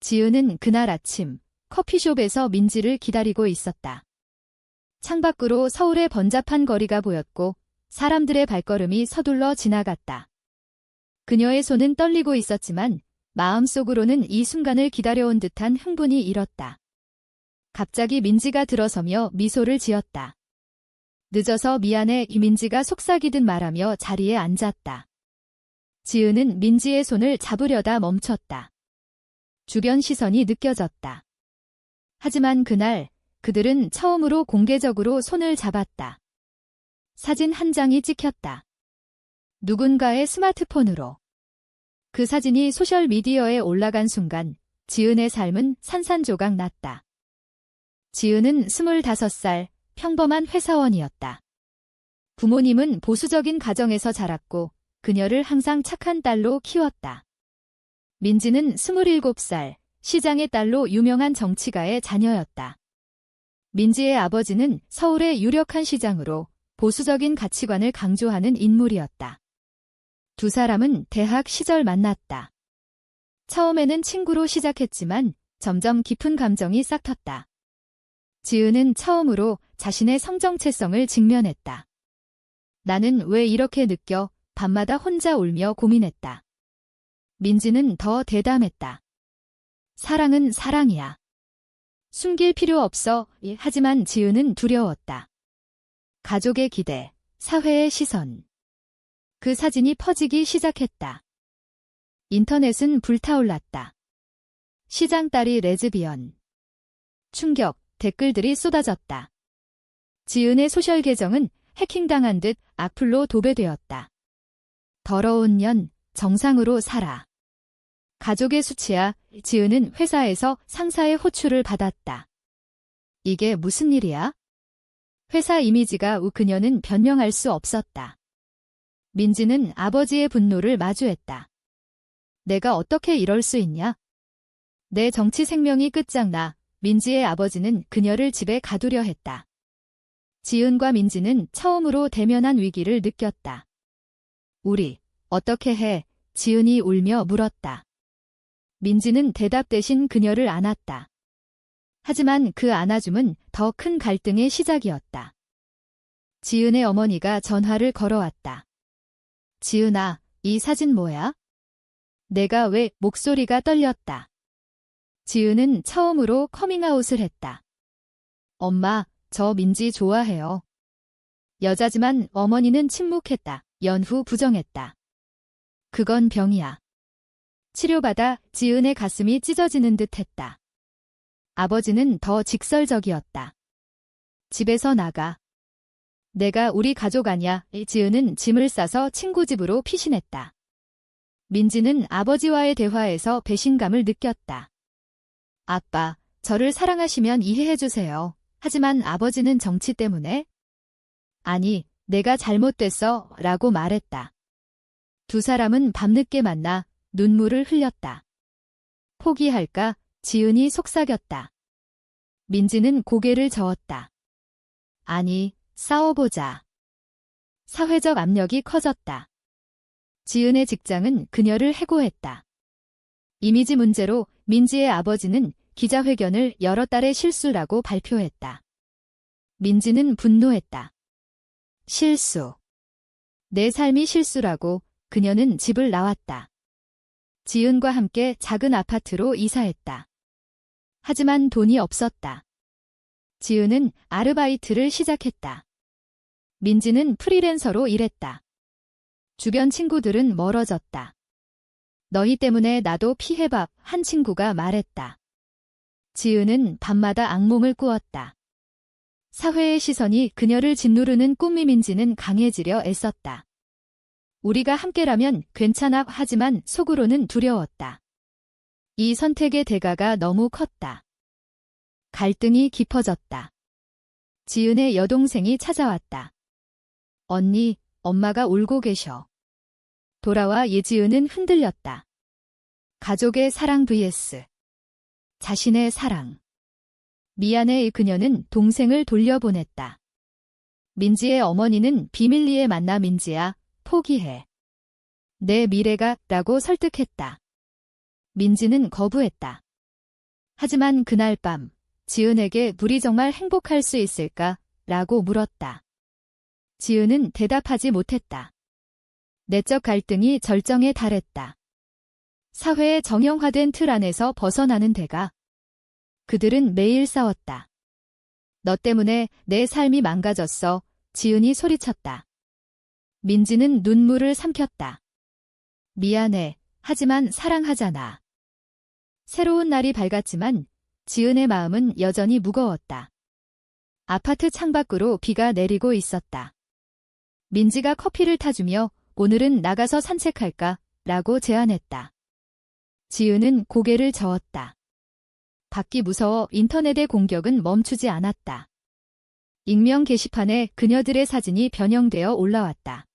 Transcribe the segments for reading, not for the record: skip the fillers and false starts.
지은은 그날 아침 커피숍에서 민지를 기다리고 있었다. 창밖으로 서울의 번잡한 거리가 보였고 사람들의 발걸음이 서둘러 지나갔다. 그녀의 손은 떨리고 있었지만 마음속으로는 이 순간을 기다려온 듯한 흥분이 일었다. 갑자기 민지가 들어서며 미소를 지었다. 늦어서 미안해. 민지가 속삭이듯 말하며 자리에 앉았다. 지은은 민지의 손을 잡으려다 멈췄다. 주변 시선이 느껴졌다. 하지만 그날 그들은 처음으로 공개적으로 손을 잡았다. 사진 한 장이 찍혔다. 누군가의 스마트폰으로. 그 사진이 소셜미디어에 올라간 순간 지은의 삶은 산산조각 났다. 지은은 25살 평범한 회사원이었다. 부모님은 보수적인 가정에서 자랐고 그녀를 항상 착한 딸로 키웠다. 민지는 27살 시장의 딸로 유명한 정치가의 자녀였다. 민지의 아버지는 서울의 유력한 시장으로 보수적인 가치관을 강조하는 인물이었다. 두 사람은 대학 시절 만났다. 처음에는 친구로 시작했지만 점점 깊은 감정이 싹텄다. 지은은 처음으로 자신의 성정체성을 직면했다. 나는 왜 이렇게 느껴? 밤마다 혼자 울며 고민했다. 민지는 더 대담했다. 사랑은 사랑이야. 숨길 필요 없어. 하지만 지은은 두려웠다. 가족의 기대, 사회의 시선. 그 사진이 퍼지기 시작했다. 인터넷은 불타올랐다. 시장 딸이 레즈비언. 충격, 댓글들이 쏟아졌다. 지은의 소셜 계정은 해킹당한 듯 악플로 도배되었다. 더러운 년, 정상으로 살아. 가족의 수치야. 지은은 회사에서 상사의 호출을 받았다. 이게 무슨 일이야? 회사 이미지가 그녀는 변명할 수 없었다. 민지는 아버지의 분노를 마주했다. 내가 어떻게 이럴 수 있냐? 내 정치 생명이 끝장나. 민지의 아버지는 그녀를 집에 가두려 했다. 지은과 민지는 처음으로 대면한 위기를 느꼈다. 우리, 어떻게 해? 지은이 울며 물었다. 민지는 대답 대신 그녀를 안았다. 하지만 그 안아줌은 더 큰 갈등의 시작이었다. 지은의 어머니가 전화를 걸어왔다. 지은아, 이 사진 뭐야? 내가 왜? 목소리가 떨렸다. 지은은 처음으로 커밍아웃을 했다. 엄마, 저 민지 좋아해요. 여자지만 어머니는 침묵했다. 연후 부정했다. 그건 병이야. 치료받아. 지은의 가슴이 찢어지는 듯 했다. 아버지는 더 직설적이었다. 집에서 나가. 내가 우리 가족 아냐. 지은은 짐을 싸서 친구 집으로 피신했다. 민지는 아버지와의 대화에서 배신감을 느꼈다. 아빠, 저를 사랑하시면 이해해주세요. 하지만 아버지는 정치 때문에? 아니, 내가 잘못됐어. 라고 말했다. 두 사람은 밤늦게 만나 눈물을 흘렸다. 포기할까? 지은이 속삭였다. 민지는 고개를 저었다. 아니, 싸워보자. 사회적 압력이 커졌다. 지은의 직장은 그녀를 해고했다. 이미지 문제로 민지의 아버지는 기자회견을 여러 달의 실수라고 발표했다. 민지는 분노했다. 실수. 내 삶이 실수라고. 그녀는 집을 나왔다. 지은과 함께 작은 아파트로 이사했다. 하지만 돈이 없었다. 지은은 아르바이트를 시작했다. 민지는 프리랜서로 일했다. 주변 친구들은 멀어졌다. 너희 때문에 나도 피해봐. 한 친구가 말했다. 지은은 밤마다 악몽을 꾸었다. 사회의 시선이 그녀를 짓누르는 꿈이. 민지는 강해지려 애썼다. 우리가 함께라면 괜찮아. 하지만 속으로는 두려웠다. 이 선택의 대가가 너무 컸다. 갈등이 깊어졌다. 지은의 여동생이 찾아왔다. 언니, 엄마가 울고 계셔. 돌아와. 예지은은 흔들렸다. 가족의 사랑 vs 자신의 사랑. 미안해. 그녀는 동생을 돌려보냈다. 민지의 어머니는 비밀리에 만나 민지야, 포기해. 내 미래가 라고 설득했다. 민지는 거부했다. 하지만 그날 밤 지은에게 우리 정말 행복할 수 있을까? 라고 물었다. 지은은 대답하지 못했다. 내적 갈등이 절정에 달했다. 사회의 정형화된 틀 안에서 벗어나는 데가. 그들은 매일 싸웠다. 너 때문에 내 삶이 망가졌어. 지은이 소리쳤다. 민지는 눈물을 삼켰다. 미안해. 하지만 사랑하잖아. 새로운 날이 밝았지만 지은의 마음은 여전히 무거웠다. 아파트 창밖으로 비가 내리고 있었다. 민지가 커피를 타주며 오늘은 나가서 산책할까? 라고 제안했다. 지은은 고개를 저었다. 밖이 무서워 인터넷의 공격은 멈추지 않았다. 익명 게시판에 그녀들의 사진이 변형되어 올라왔다.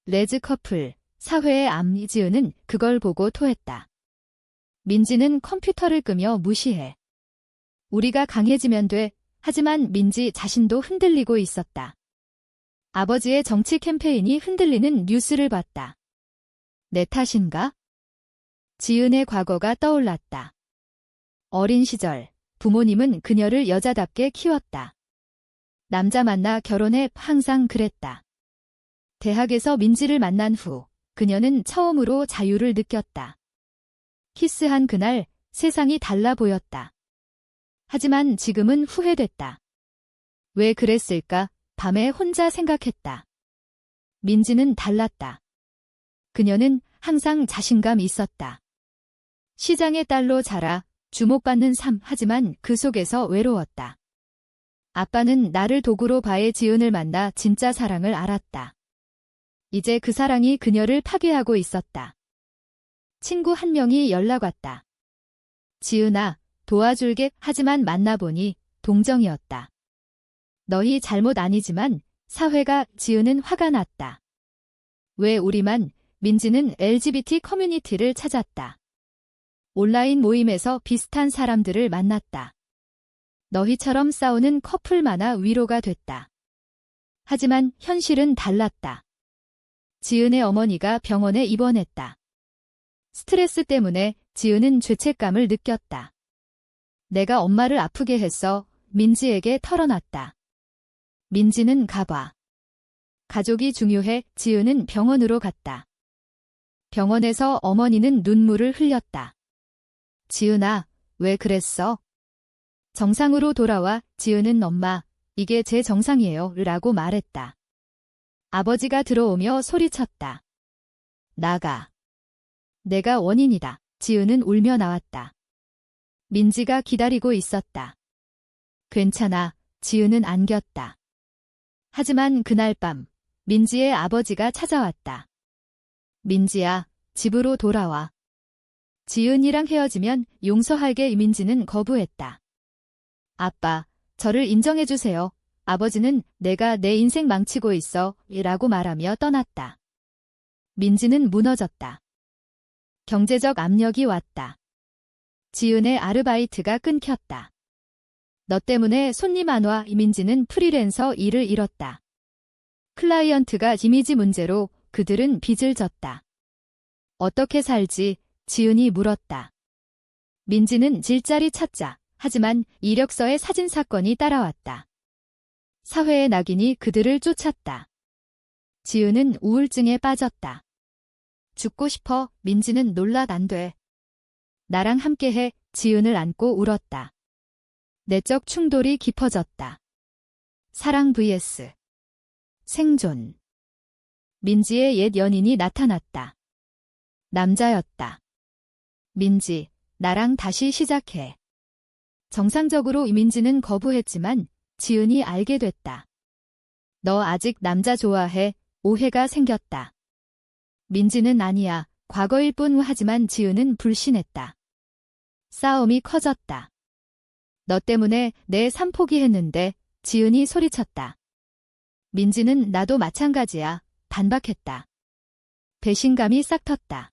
레즈 커플, 사회의 암. 지은은 그걸 보고 토했다. 민지는 컴퓨터를 끄며 무시해. 우리가 강해지면 돼. 하지만 민지 자신도 흔들리고 있었다. 아버지의 정치 캠페인이 흔들리는 뉴스를 봤다. 내 탓인가? 지은의 과거가 떠올랐다. 어린 시절, 부모님은 그녀를 여자답게 키웠다. 남자 만나 결혼해. 항상 그랬다. 대학에서 민지를 만난 후 그녀는 처음으로 자유를 느꼈다. 키스한 그날 세상이 달라 보였다. 하지만 지금은 후회됐다. 왜 그랬을까? 밤에 혼자 생각했다. 민지는 달랐다. 그녀는 항상 자신감 있었다. 시장의 딸로 자라 주목받는 삶. 하지만 그 속에서 외로웠다. 아빠는 나를 도구로 봐해 지은을 만나 진짜 사랑을 알았다. 이제 그 사랑이 그녀를 파괴하고 있었다. 친구 한 명이 연락 왔다. 지은아, 도와줄게. 하지만 만나보니 동정이었다. 너희 잘못 아니지만 사회가. 지은은 화가 났다. 왜 우리만? 민지는 LGBT 커뮤니티를 찾았다. 온라인 모임에서 비슷한 사람들을 만났다. 너희처럼 싸우는 커플 많아 위로가 됐다. 하지만 현실은 달랐다. 지은의 어머니가 병원에 입원했다. 스트레스 때문에 지은은 죄책감을 느꼈다. 내가 엄마를 아프게 했어. 민지에게 털어놨다. 민지는 가봐. 가족이 중요해. 지은은 병원으로 갔다. 병원에서 어머니는 눈물을 흘렸다. 지은아, 왜 그랬어? 정상으로 돌아와. 지은은 엄마, 이게 제 정상이에요. 라고 말했다. 아버지가 들어오며 소리쳤다. 나가. 내가 원인이다. 지은은 울며 나왔다. 민지가 기다리고 있었다. 괜찮아. 지은은 안겼다. 하지만 그날 밤 민지의 아버지가 찾아왔다. 민지야, 집으로 돌아와. 지은이랑 헤어지면 용서할게. 민지는 거부했다. 아빠, 저를 인정해주세요. 아버지는 내가 내 인생 망치고 있어. 라고 말하며 떠났다. 민지는 무너졌다. 경제적 압력이 왔다. 지은의 아르바이트가 끊겼다. 너 때문에 손님 안 와. 민지는 프리랜서 일을 잃었다. 클라이언트가 이미지 문제로 그들은 빚을 졌다. 어떻게 살지? 지은이 물었다. 민지는 질자리 찾자. 하지만 이력서에 사진 사건이 따라왔다. 사회의 낙인이 그들을 쫓았다. 지은은 우울증에 빠졌다. 죽고 싶어. 민지는 놀라. 안 돼. 나랑 함께해. 지은을 안고 울었다. 내적 충돌이 깊어졌다. 사랑 vs 생존. 민지의 옛 연인이 나타났다. 남자였다. 민지, 나랑 다시 시작해. 정상적으로 민지는 거부했지만 지은이 알게 됐다. 너 아직 남자 좋아해? 오해가 생겼다. 민지는 아니야. 과거일 뿐. 하지만 지은은 불신했다. 싸움이 커졌다. 너 때문에 내 삶 포기했는데. 지은이 소리쳤다. 민지는 나도 마찬가지야. 반박했다. 배신감이 싹 텄다.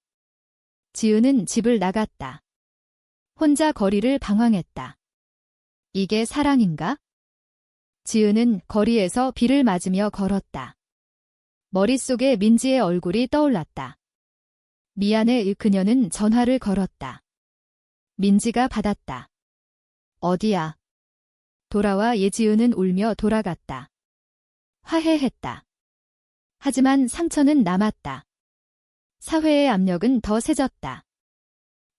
지은은 집을 나갔다. 혼자 거리를 방황했다. 이게 사랑인가? 지은은 거리에서 비를 맞으며 걸었다. 머릿속에 민지의 얼굴이 떠올랐다. 미안해. 그녀는 전화를 걸었다. 민지가 받았다. 어디야? 돌아와. 예지은은 울며 돌아갔다. 화해했다. 하지만 상처는 남았다. 사회의 압력은 더 세졌다.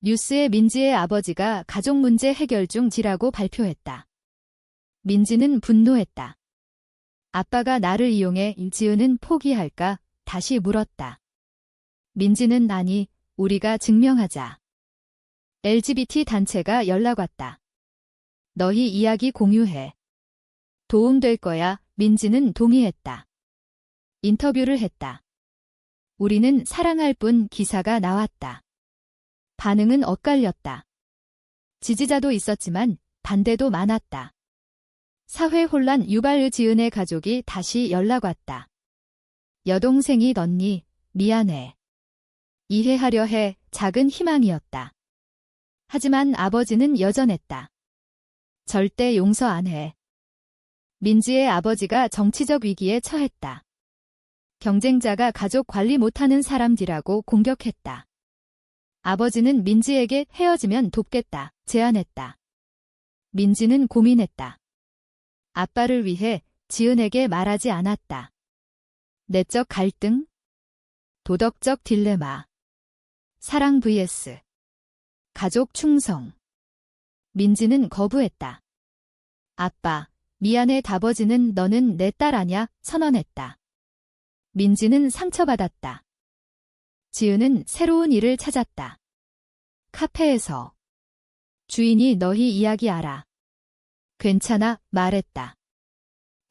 뉴스에 민지의 아버지가 가족 문제 해결 중이라고 발표했다. 민지는 분노했다. 아빠가 나를 이용해 지은은 포기할까? 다시 물었다. 민지는 아니, 우리가 증명하자. LGBT 단체가 연락 왔다. 너희 이야기 공유해. 도움될 거야. 민지는 동의했다. 인터뷰를 했다. 우리는 사랑할 뿐 기사가 나왔다. 반응은 엇갈렸다. 지지자도 있었지만 반대도 많았다. 사회 혼란 유발. 지은의 가족이 다시 연락 왔다. 여동생이 언니, 미안해. 이해하려 해. 작은 희망이었다. 하지만 아버지는 여전했다. 절대 용서 안 해. 민지의 아버지가 정치적 위기에 처했다. 경쟁자가 가족 관리 못하는 사람들이라고 공격했다. 아버지는 민지에게 헤어지면 돕겠다 제안했다. 민지는 고민했다. 아빠를 위해 지은에게 말하지 않았다. 내적 갈등, 도덕적 딜레마, 사랑 vs 가족 충성. 민지는 거부했다. 아빠, 미안해. 아버지는 너는 내 딸 아냐? 선언했다. 민지는 상처받았다. 지은은 새로운 일을 찾았다. 카페에서. 주인이 너희 이야기 알아. 괜찮아, 말했다.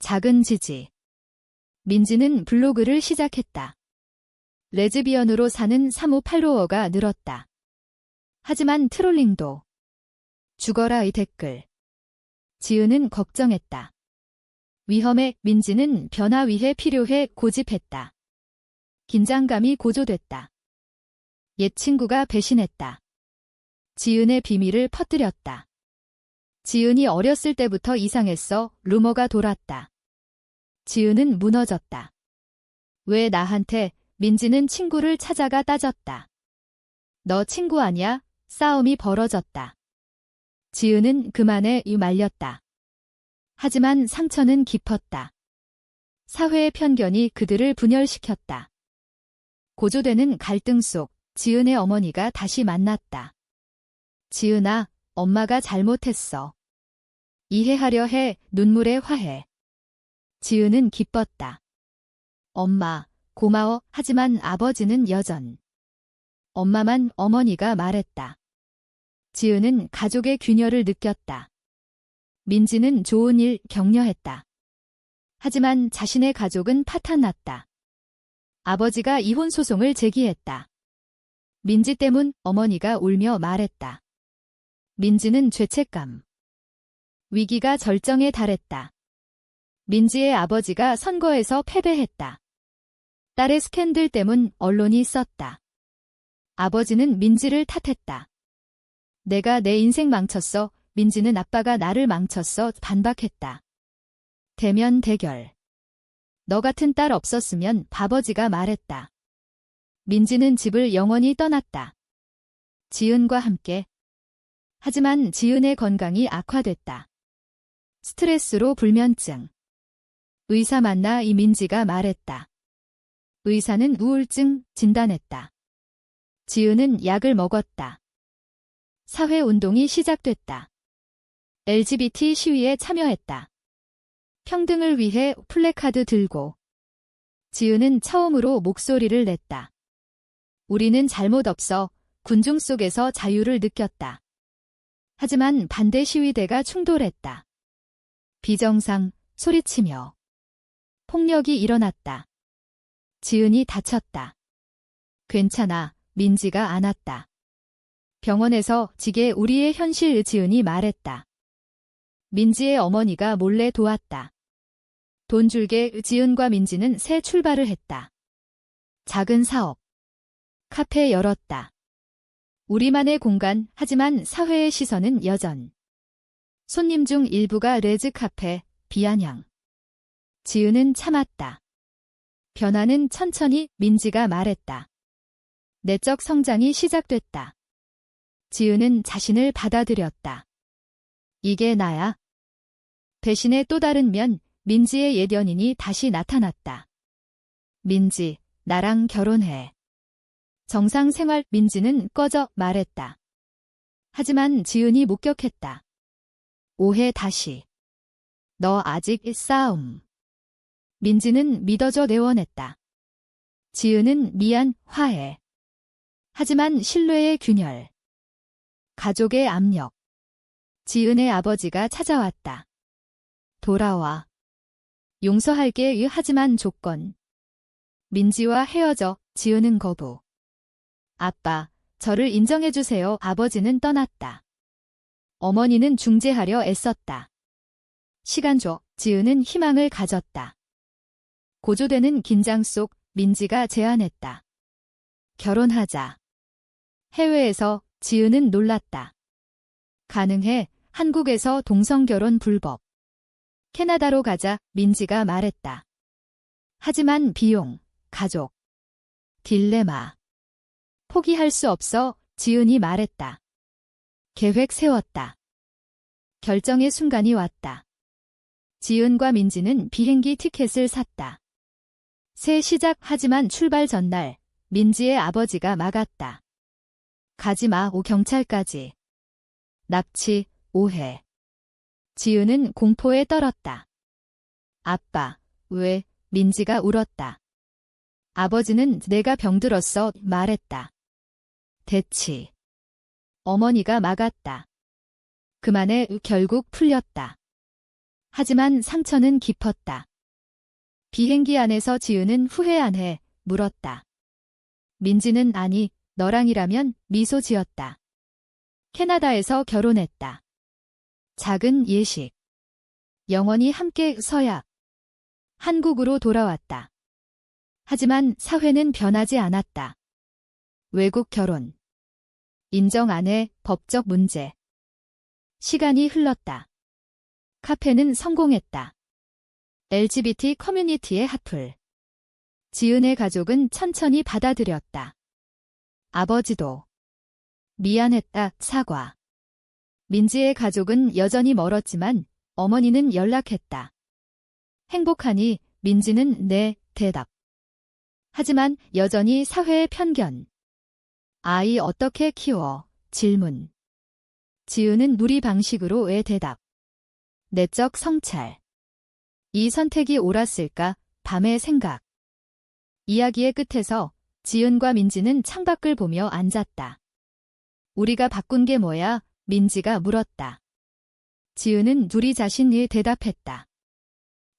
작은 지지. 민지는 블로그를 시작했다. 레즈비언으로 사는 3호 팔로워가 늘었다. 하지만 트롤링도. 죽어라의 댓글. 지은은 걱정했다. 위험해. 민지는 변화 위해 필요해 고집했다. 긴장감이 고조됐다. 옛 친구가 배신했다. 지은의 비밀을 퍼뜨렸다. 지은이 어렸을 때부터 이상했어. 루머가 돌았다. 지은은 무너졌다. 왜 나한테? 민지는 친구를 찾아가 따졌다. 너 친구 아니야? 싸움이 벌어졌다. 지은은 그만해 말렸다. 하지만 상처는 깊었다. 사회의 편견이 그들을 분열시켰다. 고조되는 갈등 속 지은의 어머니가 다시 만났다. 지은아, 엄마가 잘못했어. 이해하려 해. 눈물의 화해. 지은은 기뻤다. 엄마, 고마워. 하지만 아버지는 여전. 엄마만. 어머니가 말했다. 지은은 가족의 균열을 느꼈다. 민지는 좋은 일 격려했다. 하지만 자신의 가족은 파탄났다. 아버지가 이혼 소송을 제기했다. 민지 때문. 어머니가 울며 말했다. 민지는 죄책감. 위기가 절정에 달했다. 민지의 아버지가 선거에서 패배했다. 딸의 스캔들 때문 언론이 썼다. 아버지는 민지를 탓했다. 내가 내 인생 망쳤어. 민지는 아빠가 나를 망쳤어. 반박했다. 대면 대결. 너 같은 딸 없었으면. 아버지가 말했다. 민지는 집을 영원히 떠났다. 지은과 함께. 하지만 지은의 건강이 악화됐다. 스트레스로 불면증. 의사 만나. 민지가 말했다. 의사는 우울증 진단했다. 지은은 약을 먹었다. 사회운동이 시작됐다. LGBT 시위에 참여했다. 평등을 위해 플래카드 들고. 지은은 처음으로 목소리를 냈다. 우리는 잘못 없어. 군중 속에서 자유를 느꼈다. 하지만 반대 시위대가 충돌했다. 비정상, 소리치며. 폭력이 일어났다. 지은이 다쳤다. 괜찮아. 민지가 안았다. 병원에서 지게 우리의 현실. 지은이 말했다. 민지의 어머니가 몰래 도왔다. 돈 줄게. 지은과 민지는 새 출발을 했다. 작은 사업. 카페 열었다. 우리만의 공간. 하지만 사회의 시선은 여전. 손님 중 일부가 레즈 카페, 비아냥. 지은은 참았다. 변화는 천천히. 민지가 말했다. 내적 성장이 시작됐다. 지은은 자신을 받아들였다. 이게 나야. 배신의 또 다른 면, 민지의 옛 연인이 다시 나타났다. 민지, 나랑 결혼해. 정상생활. 민지는 꺼져 말했다. 하지만 지은이 목격했다. 오해 다시. 너 아직 싸움. 민지는 믿어줘 내원했다. 지은은 미안, 화해. 하지만 신뢰의 균열. 가족의 압력. 지은의 아버지가 찾아왔다. 돌아와. 용서할게. 하지만 조건. 민지와 헤어져. 지은은 거부. 아빠, 저를 인정해주세요. 아버지는 떠났다. 어머니는 중재하려 애썼다. 시간 줘. 지은은 희망을 가졌다. 고조되는 긴장 속 민지가 제안했다. 결혼하자. 해외에서 지은은 놀랐다. 가능해. 한국에서 동성결혼 불법. 캐나다로 가자. 민지가 말했다. 하지만 비용, 가족, 딜레마. 포기할 수 없어. 지은이 말했다. 계획 세웠다. 결정의 순간이 왔다. 지은과 민지는 비행기 티켓을 샀다. 새 시작. 하지만 출발 전날 민지의 아버지가 막았다. 가지마. 경찰까지. 납치, 오해. 지은은 공포에 떨었다. 아빠, 왜? 민지가 울었다. 아버지는 내가 병들었어 말했다. 대치. 어머니가 막았다. 그만해. 결국 풀렸다. 하지만 상처는 깊었다. 비행기 안에서 지은은 후회 안 해? 물었다. 민지는 아니, 너랑이라면. 미소 지었다. 캐나다에서 결혼했다. 작은 예식. 영원히 함께. 서약. 한국으로 돌아왔다. 하지만 사회는 변하지 않았다. 외국 결혼. 인정 안 해. 법적 문제. 시간이 흘렀다. 카페는 성공했다. LGBT 커뮤니티의 핫플. 지은의 가족은 천천히 받아들였다. 아버지도. 미안했다. 사과. 민지의 가족은 여전히 멀었지만 어머니는 연락했다. 행복하니? 민지는 네, 대답. 하지만 여전히 사회의 편견. 아이 어떻게 키워? 질문. 지은은 누리 방식으로 왜 대답. 내적 성찰. 이 선택이 옳았을까? 밤의 생각. 이야기의 끝에서 지은과 민지는 창밖을 보며 앉았다. 우리가 바꾼 게 뭐야? 민지가 물었다. 지은은 누리 자신이 대답했다.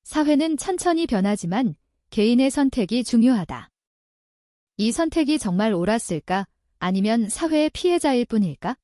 사회는 천천히 변하지만 개인의 선택이 중요하다. 이 선택이 정말 옳았을까? 아니면 사회의 피해자일 뿐일까?